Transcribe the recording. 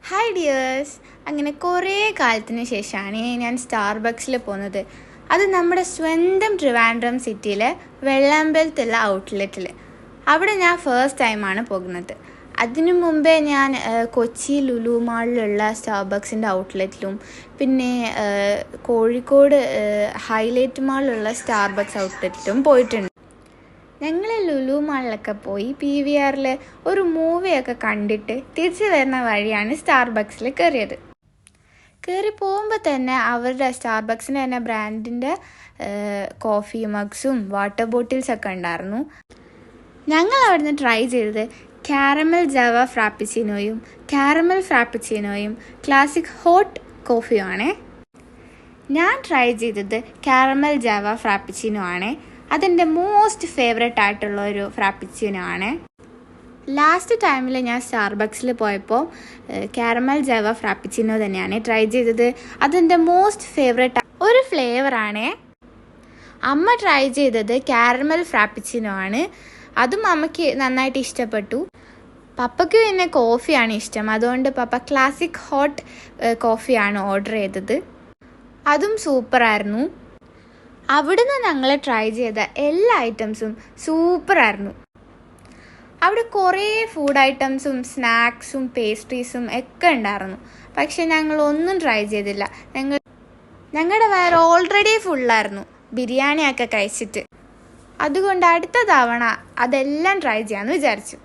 Hi dears. അങ്ങനെ കുറേ കാലത്തിന് ശേഷമാണ് ഞാൻ സ്റ്റാർബക്സിൽ പോകുന്നത്. അത് നമ്മുടെ സ്വന്തം ട്രിവാൻഡ്രം സിറ്റിയിലെ വെള്ളാമ്പലത്തുള്ള ഔട്ട്ലെറ്റിൽ. അവിടെ ഞാൻ ഫസ്റ്റ് ടൈമാണ് പോകുന്നത്. അതിനു മുമ്പേ ഞാൻ കൊച്ചി ലുലു മാളിലുള്ള സ്റ്റാർബക്സിൻ്റെ ഔട്ട്ലെറ്റിലും പിന്നെ കോഴിക്കോട് ഹൈലൈറ്റ് മാളിലുള്ള സ്റ്റാർബക്സ് ഔട്ട്ലെറ്റിലും പോയിട്ടുണ്ട്. ഞങ്ങൾ ലുലു മാളിലൊക്കെ പോയി PVRൽ ഒരു മൂവിയൊക്കെ കണ്ടിട്ട് തിരിച്ചു വരുന്ന വഴിയാണ് സ്റ്റാർബക്സിൽ കയറിയത്. കയറി പോകുമ്പോൾ തന്നെ അവരുടെ സ്റ്റാർബക്സിൻ്റെ തന്നെ ബ്രാൻഡിൻ്റെ കോഫി മഗ്സും വാട്ടർ ബോട്ടിൽസൊക്കെ ഉണ്ടായിരുന്നു. ഞങ്ങൾ അവിടുന്ന് ട്രൈ ചെയ്തത് കാരമൽ ജാവ ഫ്രാപ്പിച്ചിനോയും കാരമൽ ഫ്രാപ്പിച്ചിനോയും ക്ലാസിക് ഹോട്ട് കോഫിയുമാണേ. ഞാൻ ട്രൈ ചെയ്തത് കാരമൽ ജാവ ഫ്രാപ്പിച്ചിനോ ആണ്. അതെൻ്റെ മോസ്റ്റ് ഫേവറേറ്റ് ആയിട്ടുള്ള ഒരു ഫ്രാപ്പിച്ചിനോ ആണ്. ലാസ്റ്റ് ടൈമിൽ ഞാൻ സ്റ്റാർബക്സിൽ പോയപ്പോൾ കാരമൽ ജാവ ഫ്രാപ്പിച്ചിനോ തന്നെയാണ് ട്രൈ ചെയ്തത്. അതെൻ്റെ മോസ്റ്റ് ഫേവറേറ്റ് ഒരു ഫ്ലേവറാണ്. അമ്മ ട്രൈ ചെയ്തത് കാരമൽ ഫ്രാപ്പിച്ചിനോ ആണ്. അതും അമ്മയ്ക്ക് നന്നായിട്ട് ഇഷ്ടപ്പെട്ടു. പപ്പയ്ക്ക് പിന്നെ കോഫിയാണ് ഇഷ്ടം, അതുകൊണ്ട് പപ്പ ക്ലാസിക് ഹോട്ട് കോഫിയാണ് ഓർഡർ ചെയ്തത്. അതും സൂപ്പറായിരുന്നു. അവിടുന്ന് ഞങ്ങൾ ട്രൈ ചെയ്ത എല്ലാ ഐറ്റംസും സൂപ്പറായിരുന്നു. അവിടെ കുറേ ഫുഡ് ഐറ്റംസും സ്നാക്സും പേസ്ട്രീസും ഒക്കെ ഉണ്ടായിരുന്നു. പക്ഷെ ഞങ്ങളൊന്നും ട്രൈ ചെയ്തില്ല. ഞങ്ങളുടെ വയറ് ഓൾറെഡി ഫുള്ളായിരുന്നു ബിരിയാണിയൊക്കെ കഴിച്ചിട്ട്. അതുകൊണ്ട് അടുത്ത തവണ അതെല്ലാം ട്രൈ ചെയ്യാമെന്ന് വിചാരിച്ചു.